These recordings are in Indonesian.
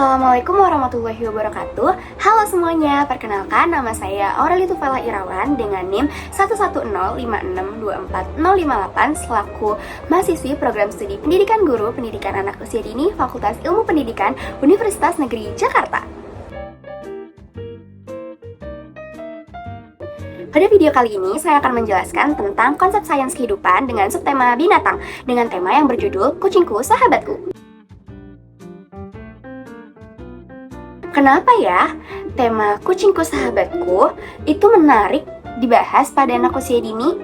Assalamualaikum warahmatullahi wabarakatuh. Halo semuanya, perkenalkan nama saya Aureli Tufela Irawan dengan NIM 11056240058 selaku mahasiswi program studi pendidikan guru pendidikan anak usia dini Fakultas Ilmu Pendidikan Universitas Negeri Jakarta. Pada video kali ini, saya akan menjelaskan tentang konsep sains kehidupan dengan subtema binatang dengan tema yang berjudul Kucingku Sahabatku. Kenapa ya tema Kucingku Sahabatku itu menarik dibahas pada anak usia dini?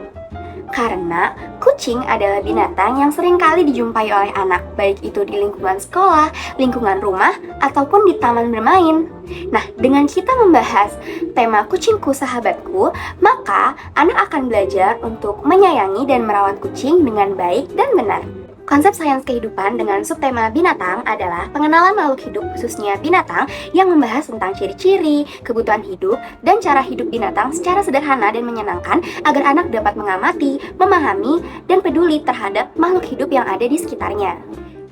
Karena kucing adalah binatang yang sering kali dijumpai oleh anak, baik itu di lingkungan sekolah, lingkungan rumah, ataupun di taman bermain. Nah, dengan kita membahas tema Kucingku Sahabatku, maka anak akan belajar untuk menyayangi dan merawat kucing dengan baik dan benar. Konsep sains kehidupan dengan subtema binatang adalah pengenalan makhluk hidup khususnya binatang yang membahas tentang ciri-ciri, kebutuhan hidup, dan cara hidup binatang secara sederhana dan menyenangkan agar anak dapat mengamati, memahami, dan peduli terhadap makhluk hidup yang ada di sekitarnya.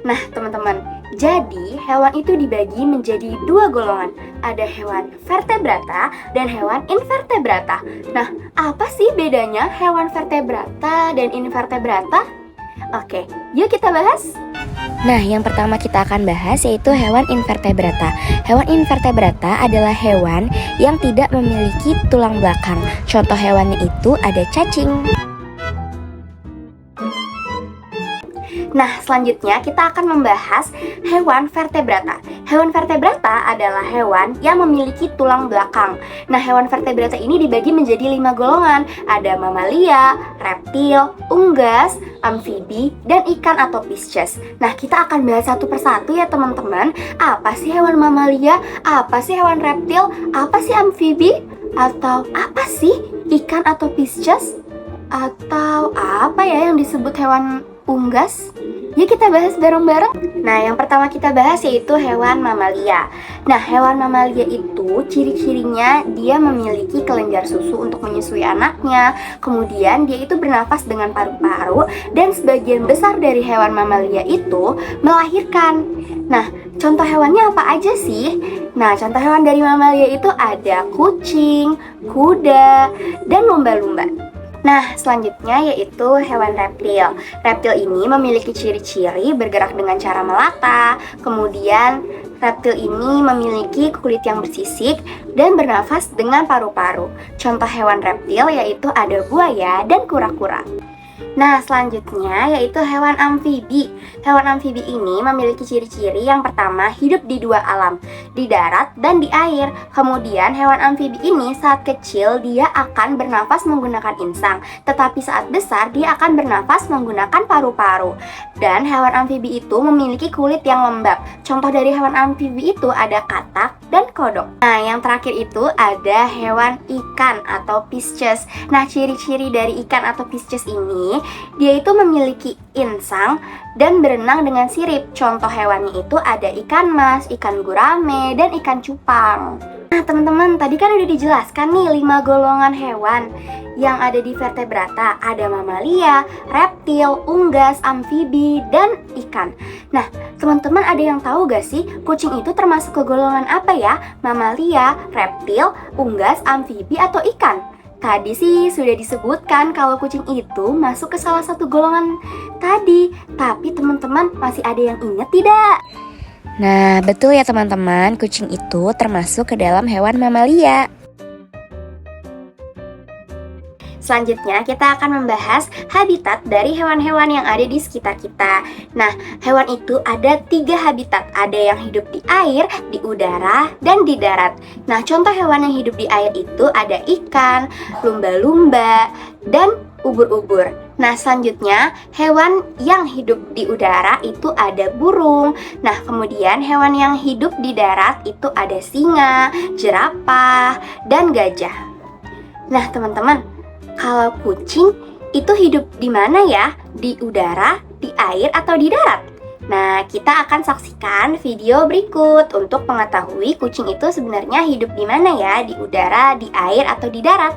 Nah, teman-teman, jadi hewan itu dibagi menjadi dua golongan. Ada hewan vertebrata dan hewan invertebrata. Nah, apa sih bedanya hewan vertebrata dan invertebrata? Oke, yuk kita bahas. Nah, yang pertama kita akan bahas yaitu hewan invertebrata. Hewan invertebrata adalah hewan yang tidak memiliki tulang belakang. Contoh hewannya itu ada cacing. Nah, selanjutnya kita akan membahas hewan vertebrata. Hewan vertebrata adalah hewan yang memiliki tulang belakang. Nah, hewan vertebrata ini dibagi menjadi 5 golongan. Ada mamalia, reptil, unggas, amfibi, dan ikan atau pisces. Nah, kita akan bahas satu persatu ya teman-teman. Apa sih hewan mamalia? Apa sih hewan reptil? Apa sih amfibi? Atau apa sih ikan atau pisces? Atau apa ya yang disebut hewan unggas? Yuk kita bahas bareng-bareng. Nah, yang pertama kita bahas yaitu hewan mamalia. Nah, hewan mamalia itu ciri-cirinya dia memiliki kelenjar susu untuk menyusui anaknya. Kemudian dia itu bernafas dengan paru-paru dan sebagian besar dari hewan mamalia itu melahirkan. Nah, contoh hewannya apa aja sih? Nah, contoh hewan dari mamalia itu ada kucing, kuda, dan lumba-lumba. Nah, selanjutnya yaitu hewan reptil. Reptil ini memiliki ciri-ciri bergerak dengan cara melata. Kemudian, reptil ini memiliki kulit yang bersisik dan bernafas dengan paru-paru. Contoh hewan reptil yaitu ada buaya dan kura-kura. Nah, selanjutnya yaitu hewan amfibi. Hewan amfibi ini memiliki ciri-ciri yang pertama hidup di dua alam, di darat dan di air. Kemudian hewan amfibi ini saat kecil dia akan bernafas menggunakan insang, tetapi saat besar dia akan bernafas menggunakan paru-paru. Dan hewan amfibi itu memiliki kulit yang lembab. Contoh dari hewan amfibi itu ada katak dan kodok. Nah, yang terakhir itu ada hewan ikan atau pisces. Nah, ciri-ciri dari ikan atau pisces ini dia itu memiliki insang dan berenang dengan sirip. Contoh hewannya itu ada ikan mas, ikan gurame, dan ikan cupang. Nah, teman-teman, tadi kan udah dijelaskan nih 5 golongan hewan yang ada di vertebrata. Ada mamalia, reptil, unggas, amfibi, dan ikan. Nah, teman-teman ada yang tahu gak sih kucing itu termasuk ke golongan apa ya? Mamalia, reptil, unggas, amfibi, atau ikan? Tadi sih sudah disebutkan kalau kucing itu masuk ke salah satu golongan tadi. Tapi teman-teman masih ada yang ingat tidak? Nah, betul ya teman-teman, kucing itu termasuk ke dalam hewan mamalia. Selanjutnya kita akan membahas habitat dari hewan-hewan yang ada di sekitar kita. Nah, hewan itu ada 3 habitat. Ada yang hidup di air, di udara, dan di darat. Nah, contoh hewan yang hidup di air itu ada ikan, lumba-lumba, dan ubur-ubur. Nah, selanjutnya hewan yang hidup di udara itu ada burung. Nah, kemudian hewan yang hidup di darat itu ada singa, jerapah, dan gajah. Nah, teman-teman, kalau kucing itu hidup di mana ya? Di udara, di air, atau di darat? Nah, kita akan saksikan video berikut untuk mengetahui kucing itu sebenarnya hidup di mana ya? Di udara, di air, atau di darat?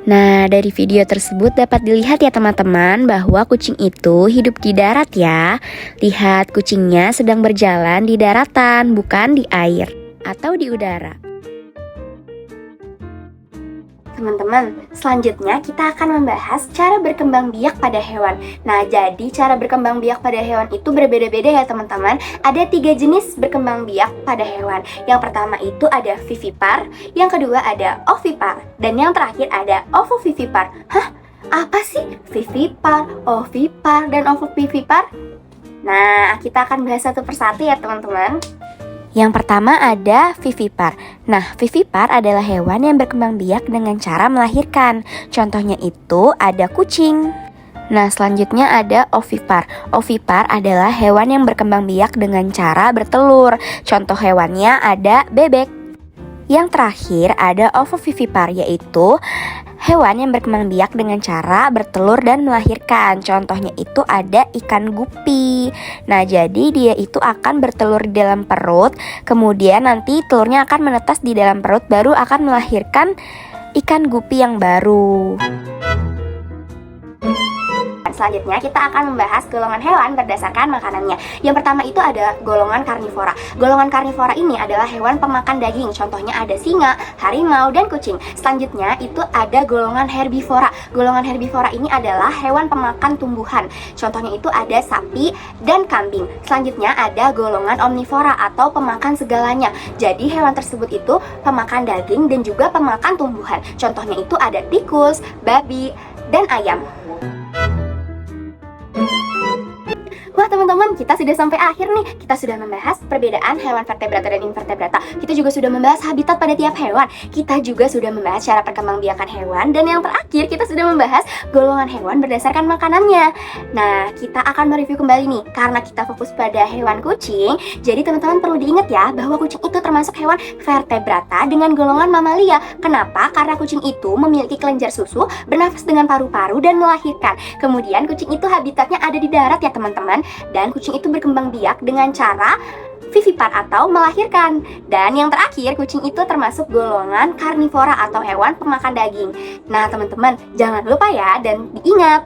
Nah, dari video tersebut dapat dilihat ya teman-teman bahwa kucing itu hidup di darat ya. Lihat, kucingnya sedang berjalan di daratan, bukan di air atau di udara. Teman-teman, selanjutnya kita akan membahas cara berkembang biak pada hewan. Nah, jadi cara berkembang biak pada hewan itu berbeda-beda ya teman-teman. Ada 3 jenis berkembang biak pada hewan. Yang pertama itu ada vivipar, yang kedua ada ovipar, dan yang terakhir ada ovovivipar. Hah? Apa sih vivipar, ovipar, dan ovovivipar? Nah, kita akan bahas satu persatu ya teman-teman. Yang pertama ada vivipar. Nah, vivipar adalah hewan yang berkembang biak dengan cara melahirkan. Contohnya itu ada kucing. Nah, selanjutnya ada ovipar. Ovipar adalah hewan yang berkembang biak dengan cara bertelur. Contoh hewannya ada bebek. Yang terakhir ada ovovivipar, yaitu hewan yang berkembang biak dengan cara bertelur dan melahirkan. Contohnya itu ada ikan gupi. Nah, jadi dia itu akan bertelur di dalam perut, kemudian nanti telurnya akan menetas di dalam perut, baru akan melahirkan ikan gupi yang baru. Selanjutnya kita akan membahas golongan hewan berdasarkan makanannya. Yang pertama itu ada golongan karnivora. Golongan karnivora ini adalah hewan pemakan daging. Contohnya ada singa, harimau, dan kucing. Selanjutnya itu ada golongan herbivora. Golongan herbivora ini adalah hewan pemakan tumbuhan. Contohnya itu ada sapi dan kambing. Selanjutnya ada golongan omnivora atau pemakan segalanya. Jadi hewan tersebut itu pemakan daging dan juga pemakan tumbuhan. Contohnya itu ada tikus, babi, dan ayam. Wah teman-teman, kita sudah sampai akhir nih. Kita sudah membahas perbedaan hewan vertebrata dan invertebrata. Kita juga sudah membahas habitat pada tiap hewan. Kita juga sudah membahas cara perkembangbiakan hewan. Dan yang terakhir, kita sudah membahas golongan hewan berdasarkan makanannya. Nah, kita akan mereview kembali nih. Karena kita fokus pada hewan kucing, jadi teman-teman perlu diingat ya bahwa kucing itu termasuk hewan vertebrata dengan golongan mamalia. Kenapa? Karena kucing itu memiliki kelenjar susu, bernafas dengan paru-paru, dan melahirkan. Kemudian kucing itu habitatnya ada di darat ya teman-teman. Dan kucing itu berkembang biak dengan cara vivipar atau melahirkan. Dan yang terakhir, kucing itu termasuk golongan karnivora atau hewan pemakan daging. Nah teman-teman, jangan lupa ya dan diingat.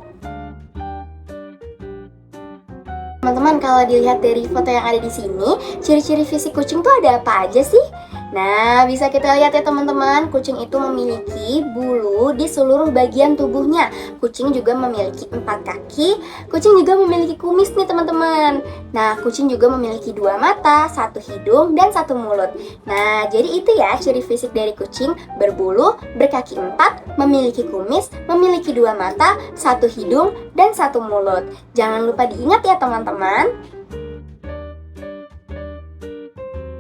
Teman-teman, kalau dilihat dari foto yang ada di sini, ciri-ciri fisik kucing tuh ada apa aja sih? Nah, bisa kita lihat ya teman-teman, kucing itu memiliki bulu di seluruh bagian tubuhnya. Kucing juga memiliki 4 kaki, kucing juga memiliki kumis nih teman-teman. Nah, kucing juga memiliki 2 mata, 1 hidung, dan 1 mulut. Nah, jadi itu ya ciri fisik dari kucing: berbulu, berkaki 4, memiliki kumis, memiliki 2 mata, 1 hidung, dan 1 mulut. Jangan lupa diingat ya teman-teman.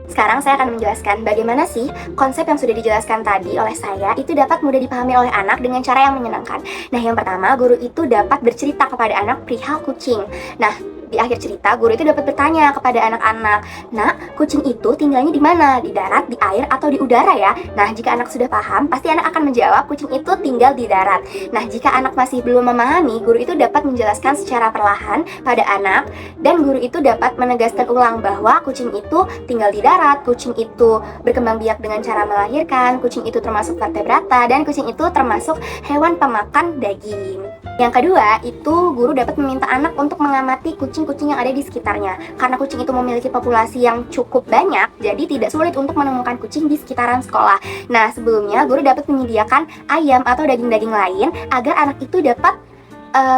Sekarang saya akan menjelaskan bagaimana sih konsep yang sudah dijelaskan tadi oleh saya itu dapat mudah dipahami oleh anak dengan cara yang menyenangkan. Nah, yang pertama, guru itu dapat bercerita kepada anak perihal kucing. Nah, di akhir cerita, guru itu dapat bertanya kepada anak-anak, "Nak, kucing itu tinggalnya di mana? Di darat, di air, atau di udara ya?" Nah, jika anak sudah paham, pasti anak akan menjawab kucing itu tinggal di darat. Nah, jika anak masih belum memahami, guru itu dapat menjelaskan secara perlahan pada anak, dan guru itu dapat menegaskan ulang bahwa kucing itu tinggal di darat, kucing itu berkembang biak dengan cara melahirkan, kucing itu termasuk vertebrata, dan kucing itu termasuk hewan pemakan daging. Yang kedua, itu guru dapat meminta anak untuk mengamati kucing-kucing yang ada di sekitarnya. Karena kucing itu memiliki populasi yang cukup banyak, jadi tidak sulit untuk menemukan kucing di sekitaran sekolah. Nah, sebelumnya guru dapat menyediakan ayam atau daging-daging lain agar anak itu dapat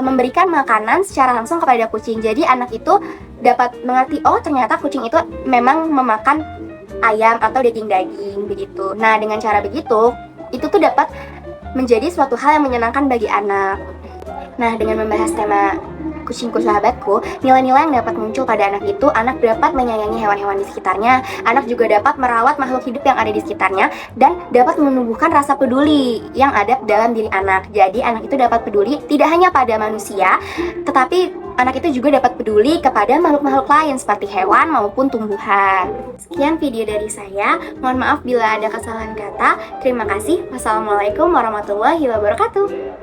memberikan makanan secara langsung kepada kucing. Jadi anak itu dapat mengerti, oh ternyata kucing itu memang memakan ayam atau daging-daging begitu. Nah, dengan cara begitu, itu tuh dapat menjadi suatu hal yang menyenangkan bagi anak. Nah, dengan membahas tema kucingku sahabatku, nilai-nilai yang dapat muncul pada anak itu, anak dapat menyayangi hewan-hewan di sekitarnya, anak juga dapat merawat makhluk hidup yang ada di sekitarnya, dan dapat menumbuhkan rasa peduli yang ada dalam diri anak. Jadi anak itu dapat peduli tidak hanya pada manusia, tetapi anak itu juga dapat peduli kepada makhluk-makhluk lain seperti hewan maupun tumbuhan. Sekian video dari saya, mohon maaf bila ada kesalahan kata. Terima kasih. Wassalamualaikum warahmatullahi wabarakatuh.